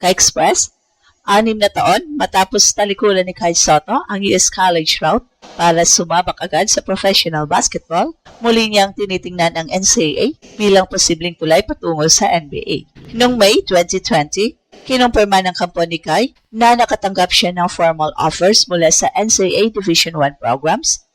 Ka-Express, 6 na taon matapos talikuran ni Kai Sotto ang US college route para sumabak agad sa professional basketball, muli niyang tinitingnan ang NCAA bilang posibleng tulay patungo sa NBA. Noong May 2020, kinumpirma ng kampo ni Kai na nakatanggap siya ng formal offers mula sa NCAA Division I programs,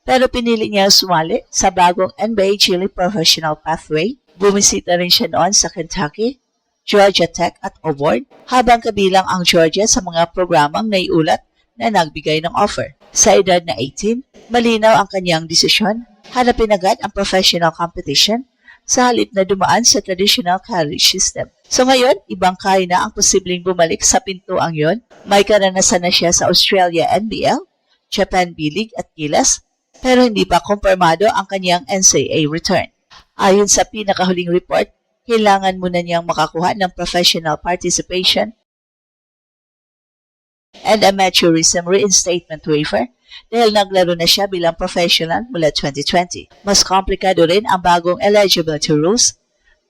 pero pinili niya sumali sa bagong NBA G-League Professional Pathway. Bumisita rin siya noon sa Kentucky, Georgia Tech at Auburn, habang kabilang ang Georgia sa mga programang naiulat na nagbigay ng offer. Sa edad na 18, malinaw ang kanyang desisyon, hanapin agad ang professional competition sa halip na dumaan sa traditional college system. So ngayon, ibang kaya na ang posibleng bumalik sa pintuang yon. May karanasan na siya sa Australia NBL, Japan B-League at Gilas, pero hindi pa kumpirmado ang kanyang NCAA return. Ayon sa pinakahuling report, kailangan muna niyang makakuha ng professional participation and amateurism reinstatement waiver dahil naglaro na siya bilang professional mula 2020. Mas komplikado rin ang bagong eligibility rules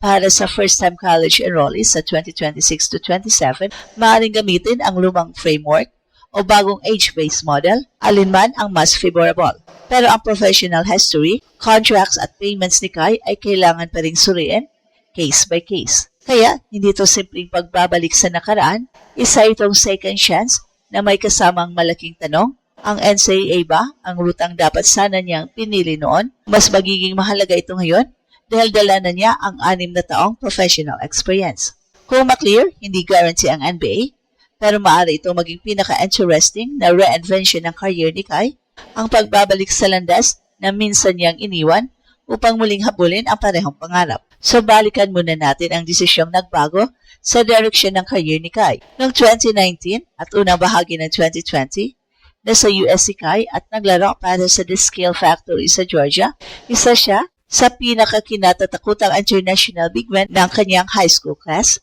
para sa first-time college enrollees sa 2026 to 27. Maaaring gamitin ang lumang framework o bagong age-based model, alinman ang mas favorable. Pero ang professional history, contracts at payments ni Kai ay kailangan pa ring suriin case by case. Kaya, hindi ito simpleng pagbabalik sa nakaraan, isa itong second chance na may kasamang malaking tanong, ang NCAA ba ang rutang dapat sana niyang pinili noon? Mas magiging mahalaga ito ngayon dahil dala na niya ang 6 na taong professional experience. Kung maklear, hindi guarantee ang NBA, pero maaari ito maging pinaka-interesting na reinvention ng career ni Kai, ang pagbabalik sa landas na minsan niyang iniwan upang muling habulin ang parehong pangarap. So balikan muna natin ang desisyong nagbago sa direksyon ng career ni Kai. Noong 2019 at unang bahagi ng 2020, nasa US si Kai at naglaro para sa The Skill Factory sa Georgia. Isa siya sa pinakakinatatakutang international big man ng kanyang high school class.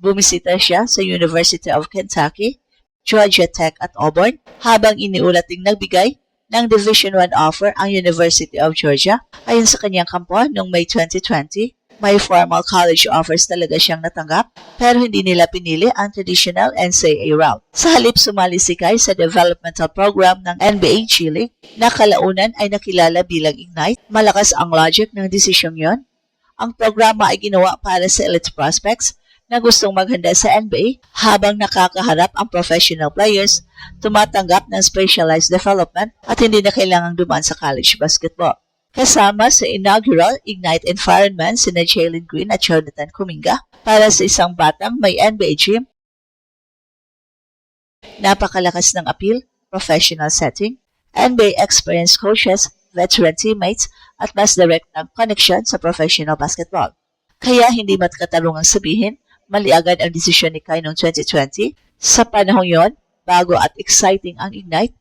Bumisita siya sa University of Kentucky, Georgia Tech at Auburn, habang iniulat ding nagbigay ng Division I offer ang University of Georgia. Ayon sa kanyang kampo, noong May 2020, may formal college offers talaga siyang natanggap, pero hindi nila pinili ang traditional NCAA route. Sa halip, sumali si Kai sa developmental program ng NBA G-League na kalaunan ay nakilala bilang Ignite. Malakas ang logic ng desisyong yon. Ang programa ay ginawa para sa elite prospects na gustong maghanda sa NBA habang nakakaharap ang professional players, tumatanggap ng specialized development at hindi na kailangang dumaan sa college basketball. Kasama sa inaugural Ignite environment sina Jalen Green at Jonathan Kuminga para sa isang batang may NBA gym, napakalakas ng appeal, professional setting, NBA experienced coaches, veteran teammates, at mas direct ng connection sa professional basketball. Kaya hindi matkatarungang sabihin, mali agad ang desisyon ni Kai noong 2020. Sa panahong yon, bago at exciting ang Ignite,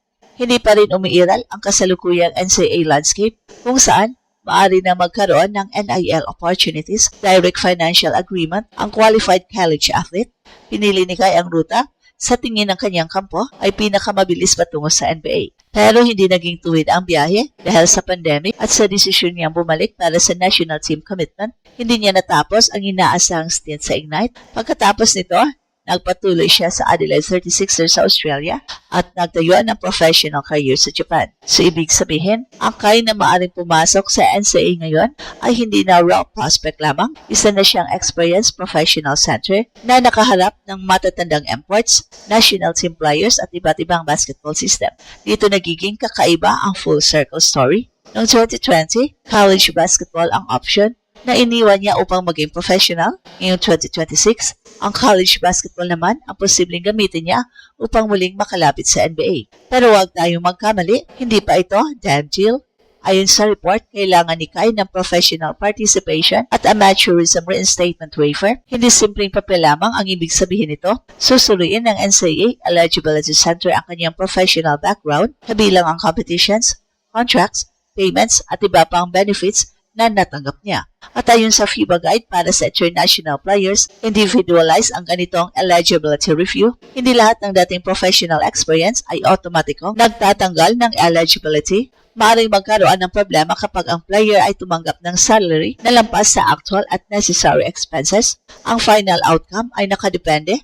hindi pa rin umiiral ang kasalukuyang NCAA landscape kung saan maaari na magkaroon ng NIL opportunities, direct financial agreement, ang qualified college athlete. Pinili ni Kai ang ruta sa tingin ng kanyang kampo ay pinakamabilis patungo sa NBA. Pero hindi naging tuwid ang biyahe dahil sa pandemic at sa desisyon niyang bumalik para sa national team commitment. Hindi niya natapos ang inaasahang stint sa Ignite. Pagkatapos nito, nagpatuloy siya sa Adelaide 36ers sa Australia at nagtayo ng professional career sa Japan. So ibig sabihin, ang Kai na maaaring pumasok sa NCAA ngayon ay hindi na raw prospect lamang. Isa na siyang experienced professional center na nakaharap ng matatandang imports, national team players at iba't ibang basketball system. Dito nagiging kakaiba ang full circle story. Noong 2020, college basketball ang option na iniwan niya upang maging professional. Ngayong 2026, ang college basketball naman ang posibleng gamitin niya upang muling makalapit sa NBA. Pero huwag tayong magkamali, hindi pa ito damn deal. Ayon sa report, kailangan ni Kai ng professional participation at amateurism reinstatement waiver. Hindi simpleng papel lamang ang ibig sabihin nito. Susuriin ng NCAA Eligibility Center ang kanyang professional background, kabilang ang competitions, contracts, payments at iba pang benefits na natanggap niya. At ayon sa FIBA Guide para sa international players, individualize ang ganitong eligibility review. Hindi lahat ng dating professional experience ay automatikong nagtatanggal ng eligibility. Maaaring magkaroon ng problema kapag ang player ay tumanggap ng salary na lampas sa actual at necessary expenses. Ang final outcome ay nakadepende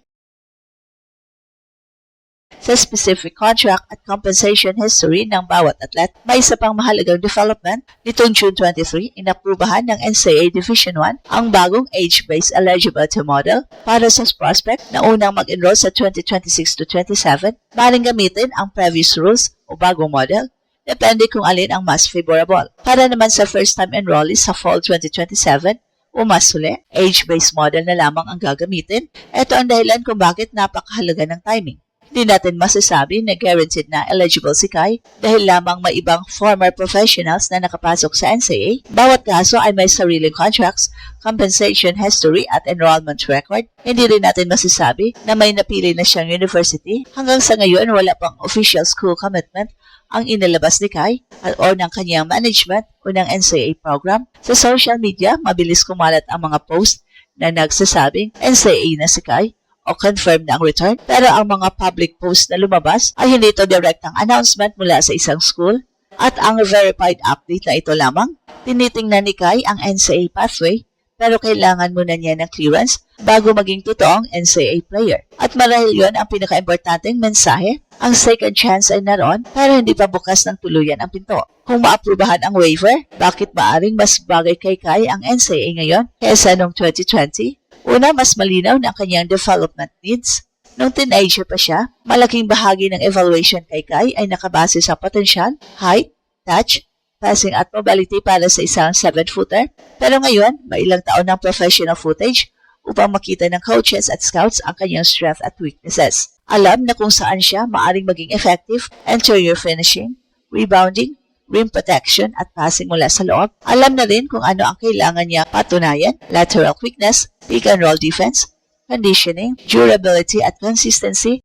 sa specific contract at compensation history ng bawat atlet. May isa pang mahalagang development nitong June 23, inaprubahan ng NCAA Division 1 ang bagong age-based eligibility model para sa prospect na unang mag-enroll sa 2026 to 27. Maring gamitin ang previous rules o bagong model, depende kung alin ang mas favorable. Para naman sa first-time enrollees sa Fall 2027, o mas huli, age-based model na lamang ang gagamitin. Ito ang dahilan kung bakit napakahalaga ng timing. Hindi natin masasabi na guaranteed na eligible si Kai dahil lamang may ibang former professionals na nakapasok sa NCAA. Bawat kaso ay may sariling contracts, compensation history at enrollment record. Hindi rin natin masasabi na may napili na siyang university. Hanggang sa ngayon, wala pang official school commitment ang inilabas ni Kai o ng kanyang management o ng NCAA program. Sa social media, mabilis kumalat ang mga post na nagsasabing NCAA na si Kai o confirm na ang return. Pero ang mga public post na lumabas ay hindi ito direktang announcement mula sa isang school at ang verified update na ito lamang. Tinitingnan ni Kai ang NCAA pathway pero kailangan muna niya ng clearance bago maging totoong NCAA player. At marahil yon ang pinaka-importanteng mensahe. Ang second chance ay naroon pero hindi pa bukas ng tuluyan ang pinto. Kung maaprubahan ang waiver, bakit maaring mas bagay kay Kai ang NCAA ngayon kaysa noong 2020? Una, mas malinaw na ang kanyang development needs. Nung teenager pa siya, malaking bahagi ng evaluation kay Kai ay nakabase sa potensyal, height, touch, passing at mobility para sa isang 7-footer. Pero ngayon, may ilang taon ng professional footage upang makita ng coaches at scouts ang kanyang strength at weaknesses. Alam na kung saan siya maaring maging effective, interior finishing, rebounding, rim protection at passing mula sa loob. Alam na rin kung ano ang kailangan niya patunayan, lateral quickness, pick and roll defense, conditioning, durability at consistency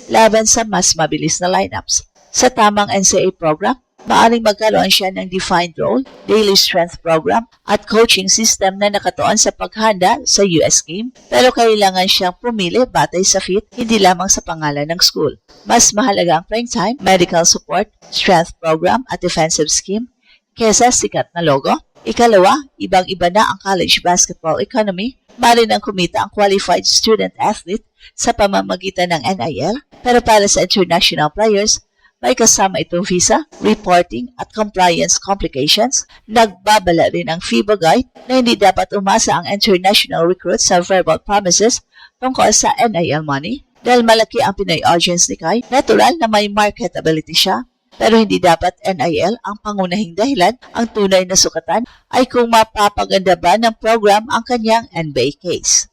laban sa mas mabilis na lineups. Sa tamang NCAA program, maaring magkaroon siya ng defined role, daily strength program, at coaching system na nakatuon sa paghanda sa US game, pero kailangan siyang pumili batay sa fit, hindi lamang sa pangalan ng school. Mas mahalaga ang playing time, medical support, strength program, at defensive scheme kesa sikat na logo. Ikalawa, ibang-iba na ang college basketball economy. Maaari nang kumita ang qualified student athlete sa pamamagitan ng NIL, pero para sa international players, may kasama itong visa, reporting at compliance complications. Nagbabala rin ang FIBA guide na hindi dapat umasa ang international recruits sa verbal promises tungkol sa NIL money. Dahil malaki ang Pinoy audience ni Kai, natural na may marketability siya. Pero hindi dapat NIL ang pangunahing dahilan. Ang tunay na sukatan ay kung mapapaganda ba ng program ang kanyang NBA case.